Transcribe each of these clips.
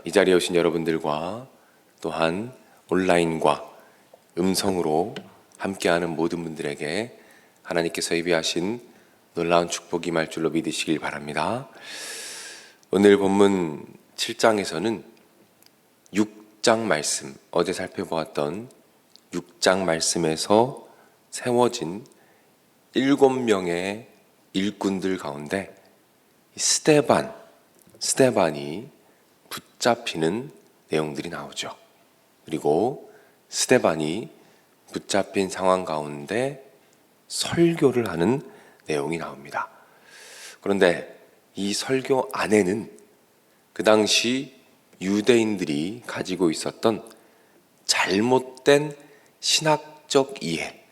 이 자리에 오신 여러분들과 또한 온라인과 음성으로 함께하는 모든 분들에게 하나님께서 예비하신 놀라운 축복이 임할 줄로 믿으시길 바랍니다. 오늘 본문 7장에서는 6장 말씀, 어제 살펴보았던 6장 말씀에서 세워진 7명의 일꾼들 가운데 스데반이 붙잡히는 내용들이 나오죠. 그리고 스데반이 붙잡힌 상황 가운데 설교를 하는 내용이 나옵니다. 그런데 이 설교 안에는 그 당시 유대인들이 가지고 있었던 잘못된 신학적 이해,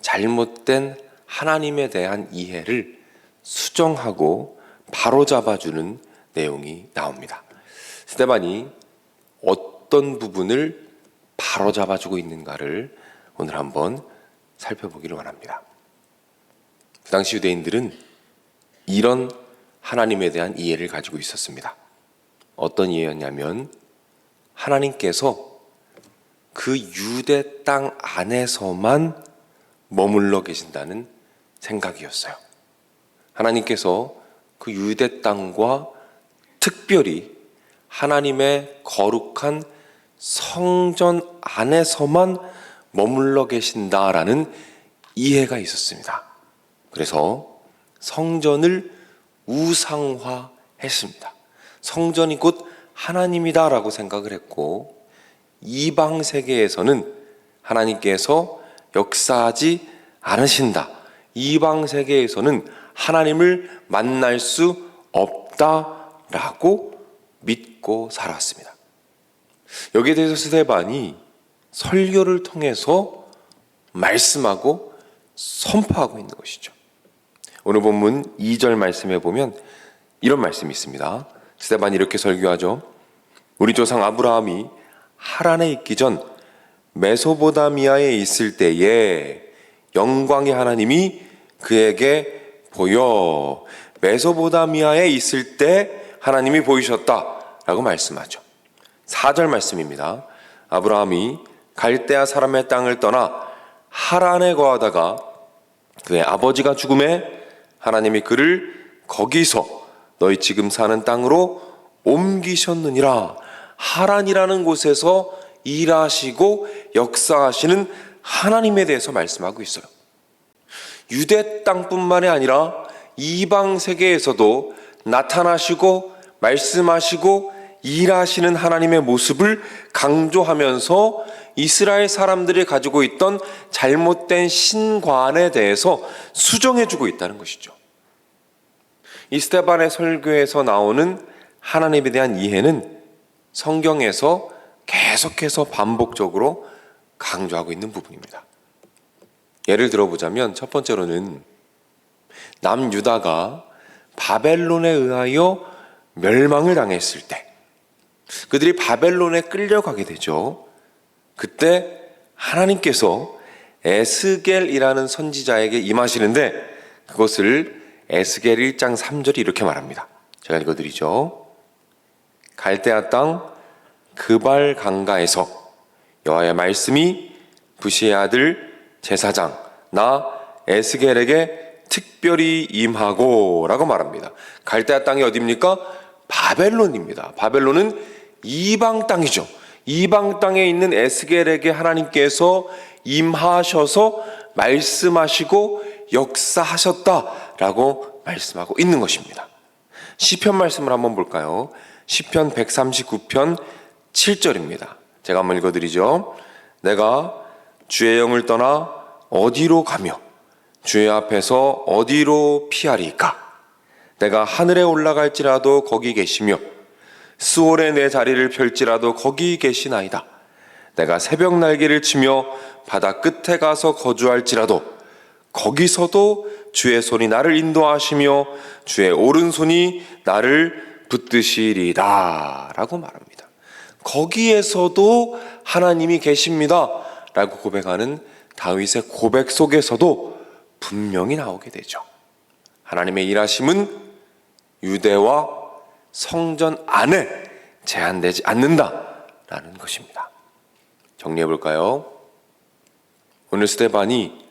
잘못된 하나님에 대한 이해를 수정하고 바로잡아주는 내용이 나옵니다. 스데반이 어떤 부분을 바로잡아주고 있는가를 오늘 한번 살펴보기를 원합니다. 그 당시 유대인들은 이런 하나님에 대한 이해를 가지고 있었습니다. 어떤 이해였냐면 하나님께서 그 유대 땅 안에서만 머물러 계신다는 생각이었어요. 하나님께서 그 유대 땅과 특별히 하나님의 거룩한 성전 안에서만 머물러 계신다라는 이해가 있었습니다. 그래서 성전을 우상화했습니다. 성전이 곧 하나님이다라고 생각을 했고, 이방 세계에서는 하나님께서 역사하지 않으신다, 이방 세계에서는 하나님을 만날 수 없다라고 믿고 살았습니다. 여기에 대해서 스데반이 설교를 통해서 말씀하고 선포하고 있는 것이죠. 오늘 본문 2절 말씀에 보면 이런 말씀이 있습니다. 스데반이 이렇게 설교하죠. 우리 조상 아브라함이 하란에 있기 전 메소포타미아에 있을 때에 영광의 하나님이 그에게 보여, 메소포타미아에 있을 때 하나님이 보이셨다라고 말씀하죠. 4절 말씀입니다. 아브라함이 갈대아 사람의 땅을 떠나 하란에 거하다가 그의 아버지가 죽음에 하나님이 그를 거기서 너희 지금 사는 땅으로 옮기셨느니라. 하란이라는 곳에서 일하시고 역사하시는 하나님에 대해서 말씀하고 있어요. 유대 땅뿐만이 아니라 이방 세계에서도 나타나시고 말씀하시고 일하시는 하나님의 모습을 강조하면서 이스라엘 사람들이 가지고 있던 잘못된 신관에 대해서 수정해주고 있다는 것이죠. 이 스데반의 설교에서 나오는 하나님에 대한 이해는 성경에서 계속해서 반복적으로 강조하고 있는 부분입니다. 예를 들어보자면 첫 번째로는 남유다가 바벨론에 의하여 멸망을 당했을 때 그들이 바벨론에 끌려가게 되죠. 그때 하나님께서 에스겔이라는 선지자에게 임하시는데 그것을 에스겔 1장 3절이 이렇게 말합니다. 제가 읽어드리죠. 갈대아 땅 그발 강가에서 여호와의 말씀이 부시의 아들 제사장 나 에스겔에게 특별히 임하고 라고 말합니다. 갈대아 땅이 어디입니까? 바벨론입니다. 바벨론은 이방 땅이죠. 이방 땅에 있는 에스겔에게 하나님께서 임하셔서 말씀하시고 역사하셨다라고 말씀하고 있는 것입니다. 시편 말씀을 한번 볼까요? 시편 139편 7절입니다. 제가 한번 읽어드리죠. 내가 주의 영을 떠나 어디로 가며 주의 앞에서 어디로 피하리까? 내가 하늘에 올라갈지라도 거기 계시며 스올에 내 자리를 펼지라도 거기 계시나이다. 내가 새벽 날개를 치며 바다 끝에 가서 거주할지라도 거기서도 주의 손이 나를 인도하시며 주의 오른손이 나를 붙드시리라 라고 말합니다. 거기에서도 하나님이 계십니다 라고 고백하는 다윗의 고백 속에서도 분명히 나오게 되죠. 하나님의 일하심은 유대와 성전 안에 제한되지 않는다라는 것입니다. 정리해 볼까요? 오늘 스데반이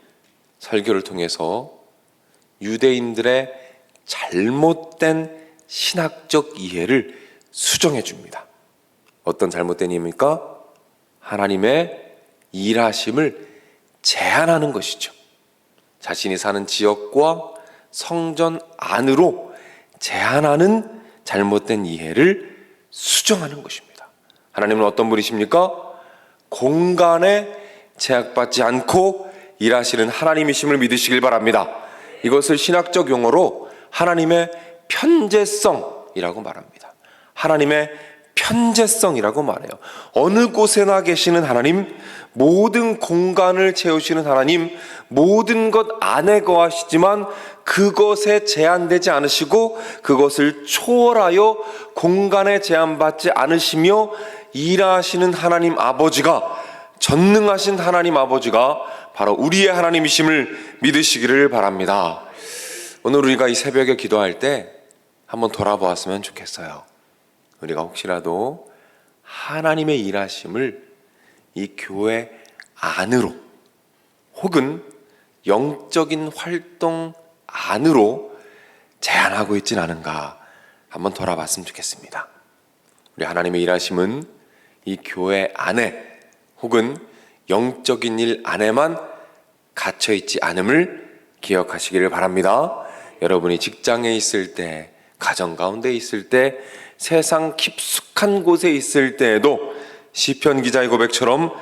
설교를 통해서 유대인들의 잘못된 신학적 이해를 수정해 줍니다. 어떤 잘못된 이해입니까? 하나님의 일하심을 제한하는 것이죠. 자신이 사는 지역과 성전 안으로 제한하는 잘못된 이해를 수정하는 것입니다. 하나님은 어떤 분이십니까? 공간에 제약받지 않고 일하시는 하나님이심을 믿으시길 바랍니다. 이것을 신학적 용어로 하나님의 편재성이라고 말합니다. 하나님의 편재성이라고 말해요. 어느 곳에나 계시는 하나님, 모든 공간을 채우시는 하나님, 모든 것 안에 거하시지만 그것에 제한되지 않으시고 그것을 초월하여 공간에 제한받지 않으시며 일하시는 하나님 아버지가, 전능하신 하나님 아버지가 바로 우리의 하나님이심을 믿으시기를 바랍니다. 오늘 우리가 이 새벽에 기도할 때 한번 돌아보았으면 좋겠어요. 우리가 혹시라도 하나님의 일하심을 이 교회 안으로 혹은 영적인 활동 안으로 제한하고 있진 않은가 한번 돌아봤으면 좋겠습니다. 우리 하나님의 일하심은 이 교회 안에 혹은 영적인 일 안에만 갇혀있지 않음을 기억하시기를 바랍니다. 여러분이 직장에 있을 때, 가정 가운데 있을 때, 세상 깊숙한 곳에 있을 때에도 시편 기자의 고백처럼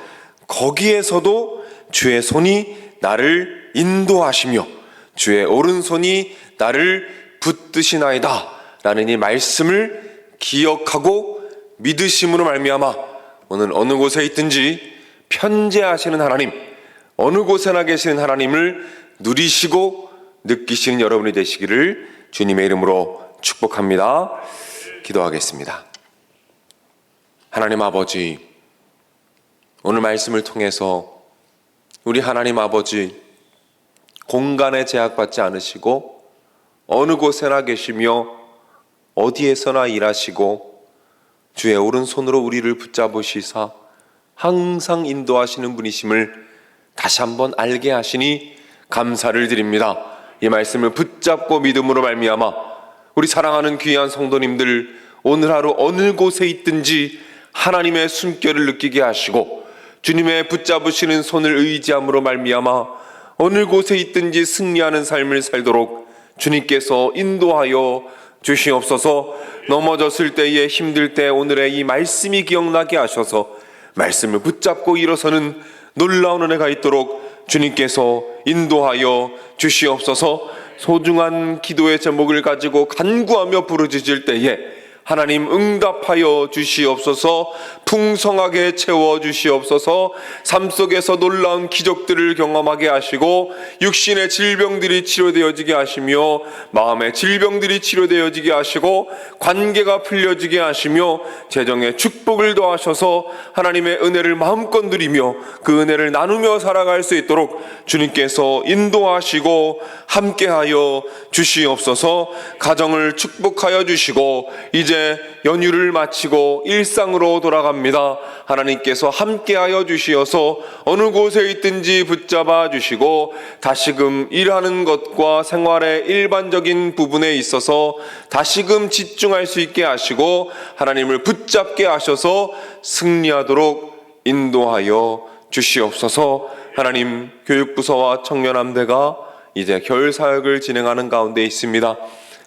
거기에서도 주의 손이 나를 인도하시며 주의 오른손이 나를 붙드시나이다 라는 이 말씀을 기억하고 믿으심으로 말미암아 오늘 어느 곳에 있든지 편재하시는 하나님, 어느 곳에나 계시는 하나님을 누리시고 느끼시는 여러분이 되시기를 주님의 이름으로 축복합니다. 기도하겠습니다. 하나님 아버지, 오늘 말씀을 통해서 우리 하나님 아버지 공간에 제약받지 않으시고 어느 곳에나 계시며 어디에서나 일하시고 주의 오른손으로 우리를 붙잡으시사 항상 인도하시는 분이심을 다시 한번 알게 하시니 감사를 드립니다. 이 말씀을 붙잡고 믿음으로 말미암아 우리 사랑하는 귀한 성도님들 오늘 하루 어느 곳에 있든지 하나님의 숨결을 느끼게 하시고 주님의 붙잡으시는 손을 의지함으로 말미암아 어느 곳에 있든지 승리하는 삶을 살도록 주님께서 인도하여 주시옵소서. 넘어졌을 때에 힘들 때 오늘의 이 말씀이 기억나게 하셔서 말씀을 붙잡고 일어서는 놀라운 은혜가 있도록 주님께서 인도하여 주시옵소서. 소중한 기도의 제목을 가지고 간구하며 부르짖을 때에 하나님 응답하여 주시옵소서. 풍성하게 채워주시옵소서. 삶 속에서 놀라운 기적들을 경험하게 하시고 육신의 질병들이 치료되어지게 하시며 마음의 질병들이 치료되어지게 하시고 관계가 풀려지게 하시며 재정의 축복을 더하셔서 하나님의 은혜를 마음껏 누리며 그 은혜를 나누며 살아갈 수 있도록 주님께서 인도하시고 함께하여 주시옵소서. 가정을 축복하여 주시고 이제 연휴를 마치고 일상으로 돌아갑니다. 하나님께서 함께하여 주시어서 어느 곳에 있든지 붙잡아 주시고 다시금 일하는 것과 생활의 일반적인 부분에 있어서 다시금 집중할 수 있게 하시고 하나님을 붙잡게 하셔서 승리하도록 인도하여 주시옵소서. 하나님, 교육부서와 청년함대가 이제 겨울 사역을 진행하는 가운데 있습니다.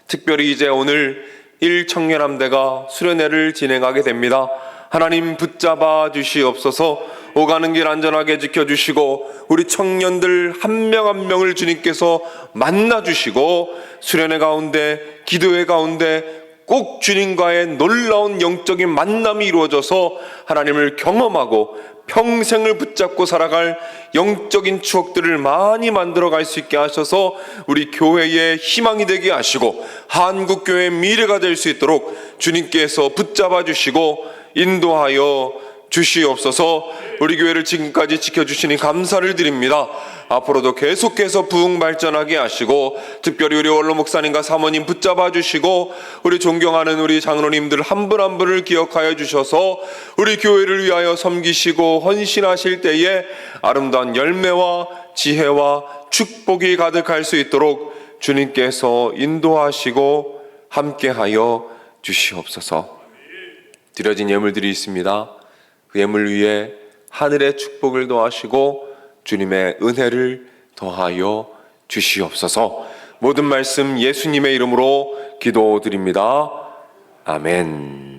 특별히 이제 오늘 1청년함대가 수련회를 진행하게 됩니다. 하나님 붙잡아 주시옵소서. 오가는 길 안전하게 지켜주시고 우리 청년들 한 명 한 명을 주님께서 만나주시고 수련회 가운데 기도회 가운데 꼭 주님과의 놀라운 영적인 만남이 이루어져서 하나님을 경험하고 평생을 붙잡고 살아갈 영적인 추억들을 많이 만들어갈 수 있게 하셔서 우리 교회의 희망이 되게 하시고 한국교회의 미래가 될 수 있도록 주님께서 붙잡아 주시고 인도하여 주시옵소서. 우리 교회를 지금까지 지켜주시니 감사를 드립니다. 앞으로도 계속해서 부흥 발전하게 하시고, 특별히 우리 원로 목사님과 사모님 붙잡아 주시고, 우리 존경하는 우리 장로님들 한 분 한 분을 기억하여 주셔서 우리 교회를 위하여 섬기시고 헌신하실 때에 아름다운 열매와 지혜와 축복이 가득할 수 있도록 주님께서 인도하시고 함께하여 주시옵소서. 드려진 예물들이 있습니다. 그 예물 위에 하늘의 축복을 더하시고 주님의 은혜를 더하여 주시옵소서. 모든 말씀 예수님의 이름으로 기도드립니다. 아멘.